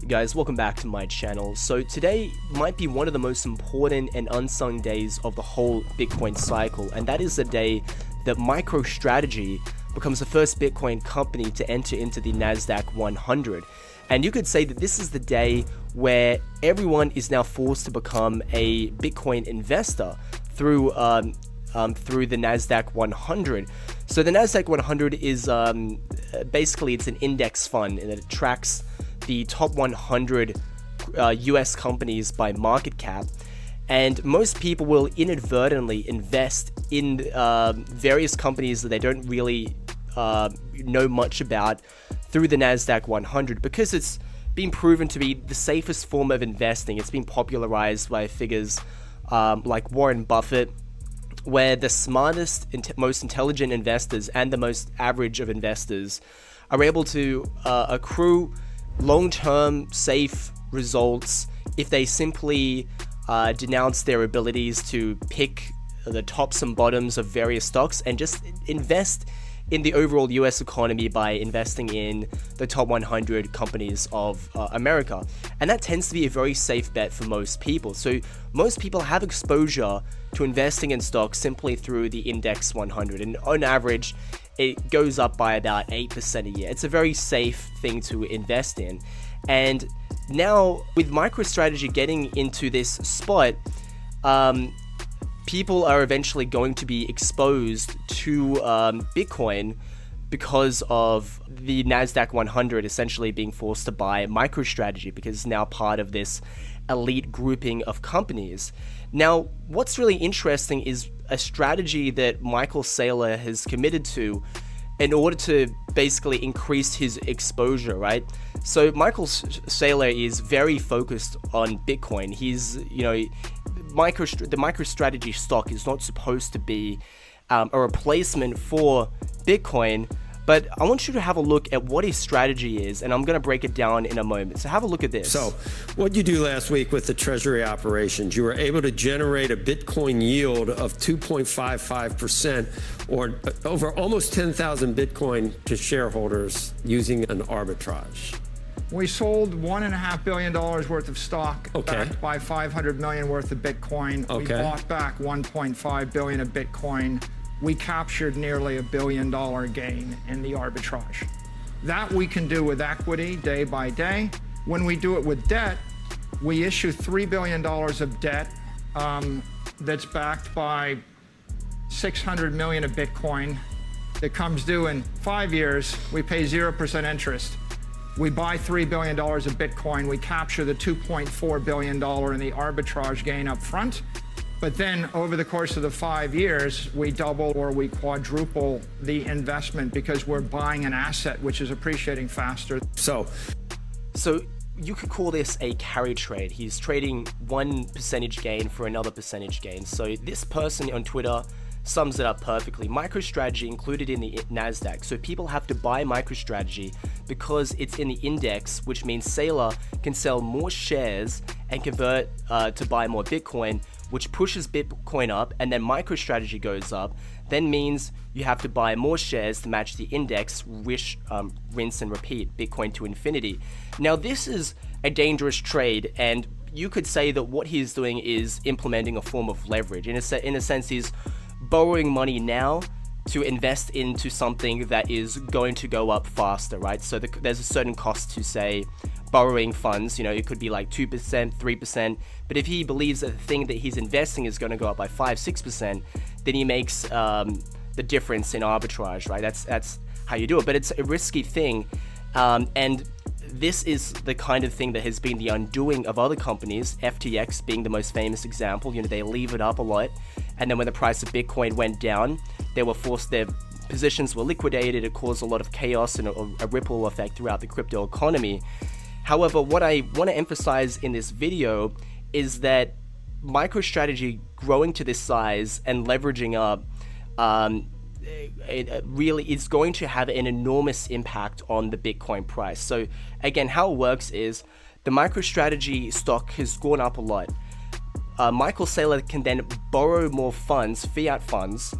Guys, welcome back to my channel. So today might be one of the most important and unsung days of the whole Bitcoin cycle, and that is the day that MicroStrategy becomes the first Bitcoin company to enter into the Nasdaq 100. And you could say that this is the day where everyone is now forced to become a Bitcoin investor through the Nasdaq 100. So the Nasdaq 100 is basically it's an index fund, and it tracks the top 100 US companies by market cap, and most people will inadvertently invest in various companies that they don't really know much about through the Nasdaq 100 because it's been proven to be the safest form of investing. It's been popularized by figures like Warren Buffett, where the smartest, most intelligent investors and the most average of investors are able to accrue long-term safe results if they simply denounce their abilities to pick the tops and bottoms of various stocks and just invest in the overall US economy by investing in the top 100 companies of America. And that tends to be a very safe bet for most people. So most people have exposure to investing in stocks simply through the index 100, and on average it goes up by about 8% a year. It's a very safe thing to invest in. And now with MicroStrategy getting into this spot, people are eventually going to be exposed to Bitcoin because of the Nasdaq 100 essentially being forced to buy MicroStrategy because it's now part of this elite grouping of companies. Now, what's really interesting is a strategy that Michael Saylor has committed to in order to basically increase his exposure, right? So Michael Saylor is very focused on Bitcoin. He's, the MicroStrategy stock is not supposed to be a replacement for Bitcoin, but I want you to have a look at what his strategy is, and I'm going to break it down in a moment. So have a look at this. So what did you do last week with the treasury operations? You were able to generate a Bitcoin yield of 2.55%, or over almost 10,000 Bitcoin to shareholders using an arbitrage. We sold $1.5 billion worth of stock, backed by $500 million worth of Bitcoin. We bought back $1.5 billion of Bitcoin. We captured nearly $1 billion gain in the arbitrage. That we can do with equity day by day. When we do it with debt, we issue $3 billion of debt that's backed by $600 million of Bitcoin that comes due in 5 years. We pay 0% interest. We buy $3 billion of Bitcoin. We capture the $2.4 billion in the arbitrage gain up front. But then over the course of the 5 years, we double or we quadruple the investment because we're buying an asset which is appreciating faster. So you could call this a carry trade. He's trading one percentage gain for another percentage gain. So this person on Twitter sums it up perfectly. MicroStrategy included in the Nasdaq. So people have to buy MicroStrategy because it's in the index, which means Saylor can sell more shares and convert to buy more Bitcoin, which pushes Bitcoin up, and then MicroStrategy goes up, then means you have to buy more shares to match the index, rinse and repeat, Bitcoin to infinity. Now this is a dangerous trade, and you could say that what he's doing is implementing a form of leverage. In a sense, he's borrowing money now to invest into something that is going to go up faster, right? So there's a certain cost to, say, borrowing funds. It could be like 2%, 3%, but if he believes that the thing that he's investing is going to go up by 5-6%, then he makes the difference in arbitrage, right? That's how you do it, but it's a risky thing, and this is the kind of thing that has been the undoing of other companies, FTX being the most famous example. They leave it up a lot, and then when the price of Bitcoin went down, their positions were liquidated. It caused a lot of chaos and a ripple effect throughout the crypto economy. However, what I want to emphasize in this video is that MicroStrategy growing to this size and leveraging up, it really is going to have an enormous impact on the Bitcoin price. So again, how it works is the MicroStrategy stock has gone up a lot. Michael Saylor can then borrow more funds, fiat funds,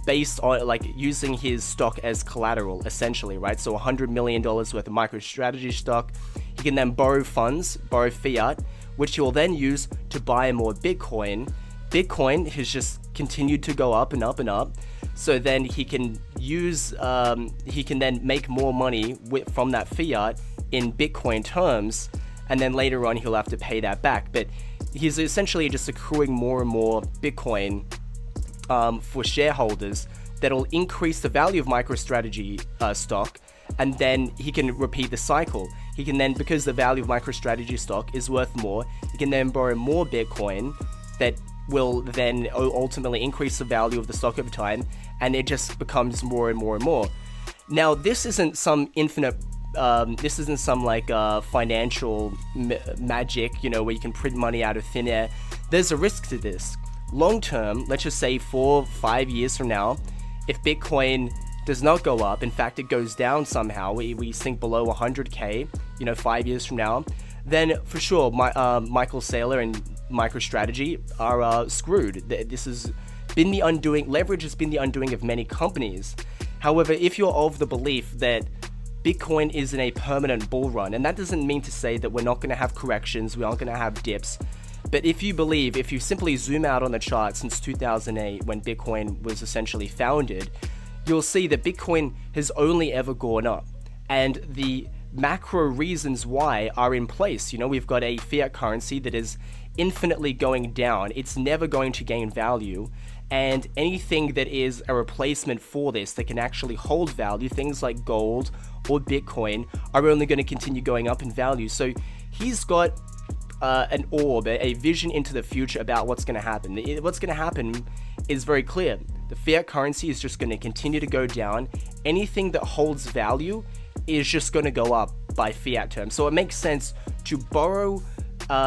based on like using his stock as collateral, essentially, right? So $100 million worth of MicroStrategy stock. He can then borrow fiat, which he will then use to buy more Bitcoin. Bitcoin has just continued to go up and up and up. So then he can then make more money from that fiat in Bitcoin terms, and then later on he'll have to pay that back. But he's essentially just accruing more and more Bitcoin for shareholders that'll increase the value of MicroStrategy stock, and then he can repeat the cycle. He can then, because the value of MicroStrategy stock is worth more, he can then borrow more Bitcoin that will then ultimately increase the value of the stock over time, and it just becomes more and more and more. Now, this isn't some infinite, this isn't some like financial magic, where you can print money out of thin air. There's a risk to this. Long term, let's just say 4-5 years from now, if Bitcoin does not go up, in fact it goes down somehow, we sink below 100k, 5 years from now, then for sure Michael Saylor and MicroStrategy are screwed. This has been the undoing, leverage has been the undoing of many companies. However, if you're of the belief that Bitcoin is in a permanent bull run, and that doesn't mean to say that we're not going to have corrections, we aren't going to have dips, but if you simply zoom out on the chart since 2008, when Bitcoin was essentially founded, you'll see that Bitcoin has only ever gone up, and the macro reasons why are in place. We've got a fiat currency that is infinitely going down. It's never going to gain value, and anything that is a replacement for this that can actually hold value, things like gold or Bitcoin, are only going to continue going up in value. So he's got an orb, a vision into the future about what's going to happen. What's going to happen is very clear. The fiat currency is just going to continue to go down. Anything that holds value is just going to go up by fiat terms. So it makes sense to borrow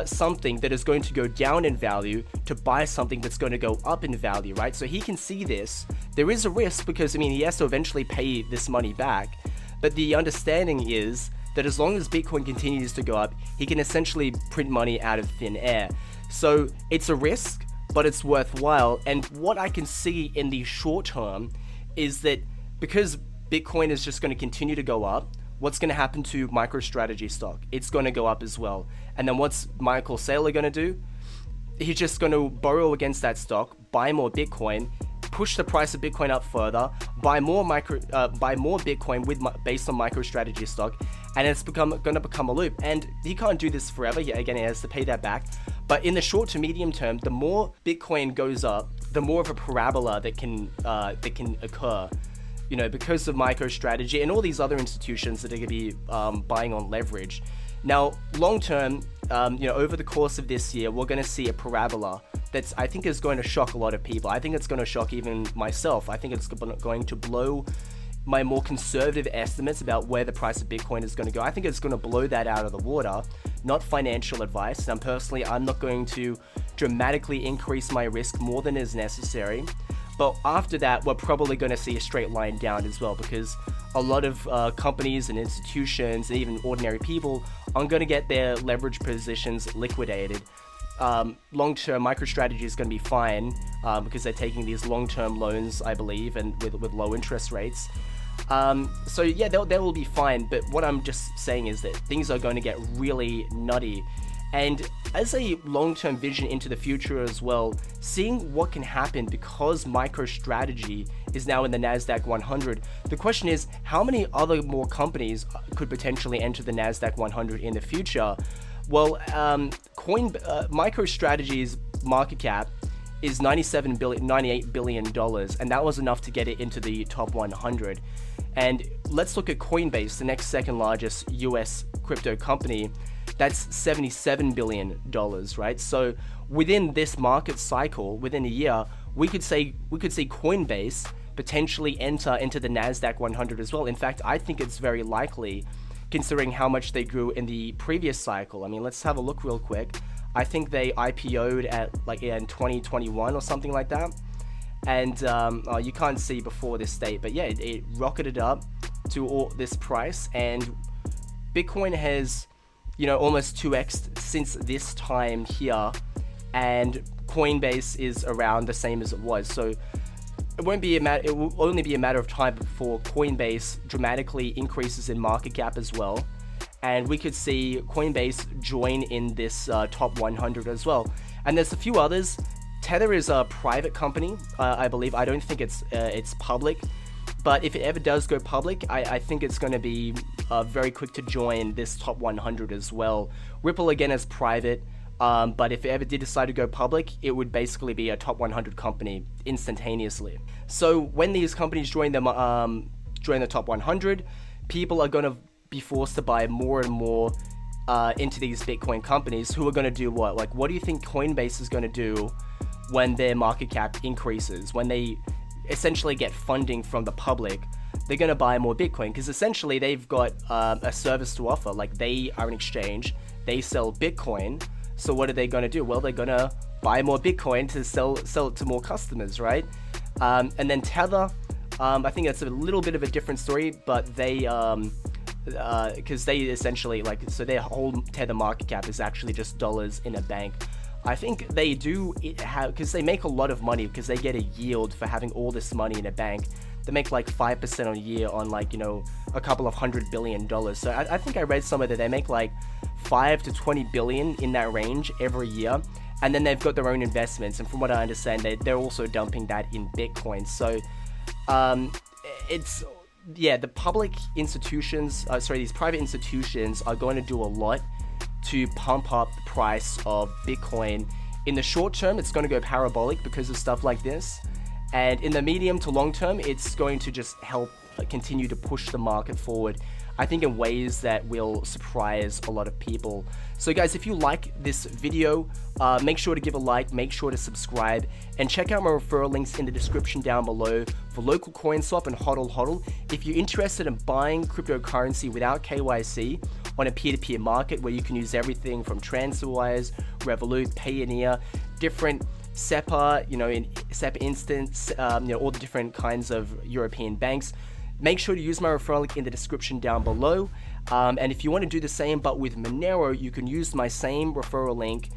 something that is going to go down in value to buy something that's going to go up in value, right? So he can see this. There is a risk because, he has to eventually pay this money back. But the understanding is that as long as Bitcoin continues to go up, he can essentially print money out of thin air. So it's a risk, but it's worthwhile. And what I can see in the short term is that because Bitcoin is just going to continue to go up, what's going to happen to MicroStrategy stock? It's going to go up as well. And then what's Michael Saylor going to do? He's just going to borrow against that stock, buy more Bitcoin, push the price of Bitcoin up further, buy more Bitcoin based on MicroStrategy stock, and it's going to become a loop. And he can't do this forever. Again, he has to pay that back. But in the short to medium term, the more Bitcoin goes up, the more of a parabola that can occur. Because of MicroStrategy and all these other institutions that are going to be buying on leverage. Now, long term, over the course of this year, we're going to see a parabola that's, I think, is going to shock a lot of people. I think it's going to shock even myself. I think it's going to blow my more conservative estimates about where the price of Bitcoin is going to go. I think it's going to blow that out of the water. Not financial advice. And I'm not going to dramatically increase my risk more than is necessary. But after that, we're probably going to see a straight line down as well, because a lot of companies and institutions and even ordinary people are going to get their leverage positions liquidated. Long-term, MicroStrategy is going to be fine because they're taking these long-term loans, I believe, and with low interest rates. So yeah, they will be fine. But what I'm just saying is that things are going to get really nutty. And as a long-term vision into the future as well, seeing what can happen because MicroStrategy is now in the Nasdaq 100, the question is, how many other more companies could potentially enter the Nasdaq 100 in the future? Well, MicroStrategy's market cap is $98 billion, and that was enough to get it into the top 100. And let's look at Coinbase, the next second largest US crypto company. That's $77 billion, right? So within this market cycle, within a year, we could see Coinbase potentially enter into the Nasdaq 100 as well. In fact, I think it's very likely, considering how much they grew in the previous cycle. Let's have a look real quick. I think they IPO'd at in 2021 or something like that. And you can't see before this date, but yeah, it rocketed up to all this price, and Bitcoin has almost 2x since this time here, and Coinbase is around the same as it was. So it won't be a matter. It will only be a matter of time before Coinbase dramatically increases in market cap as well, and we could see Coinbase join in this top 100 as well. And there's a few others. Tether is a private company, I believe. I don't think it's public, but if it ever does go public, I think it's going to be very quick to join this top 100 as well. Ripple again is private. But if it ever did decide to go public, it would basically be a top 100 company instantaneously. So when these companies join the top 100, people are going to be forced to buy more and more into these Bitcoin companies, who are going to do what? Like, what do you think Coinbase is going to do when their market cap increases? When they essentially get funding from the public, they're going to buy more Bitcoin, because essentially they've got a service to offer. Like, they are an exchange, they sell Bitcoin. So what are they going to do? Well, they're going to buy more Bitcoin to sell it to more customers, right? And then Tether, I think that's a little bit of a different story, but they, because they essentially, like, so their whole Tether market cap is actually just dollars in a bank. I think they do have, because they make a lot of money, because they get a yield for having all this money in a bank. They make like 5% a year on, like, you know, a couple of $100 billion. So I think I read somewhere that they make like 5 to 20 billion in that range every year. And then they've got their own investments. And from what I understand, they're also dumping that in Bitcoin. So it's, yeah, the public institutions, these private institutions are going to do a lot to pump up the price of Bitcoin. In the short term, it's going to go parabolic because of stuff like this. And in the medium to long term, it's going to just help continue to push the market forward, I think, in ways that will surprise a lot of people. So guys, if you like this video, make sure to give a like, make sure to subscribe, and check out my referral links in the description down below for local CoinSwap and HODL. If you're interested in buying cryptocurrency without KYC on a peer-to-peer market where you can use everything from TransferWise, Revolut, Payoneer, different SEPA, you know, in SEPA instance, you know, all the different kinds of European banks, make sure to use my referral link in the description down below. And if you want to do the same but with Monero, you can use my same referral link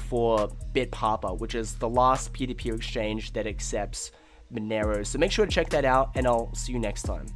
for BitPapa, which is the last peer-to-peer exchange that accepts Monero. So make sure to check that out, and I'll see you next time.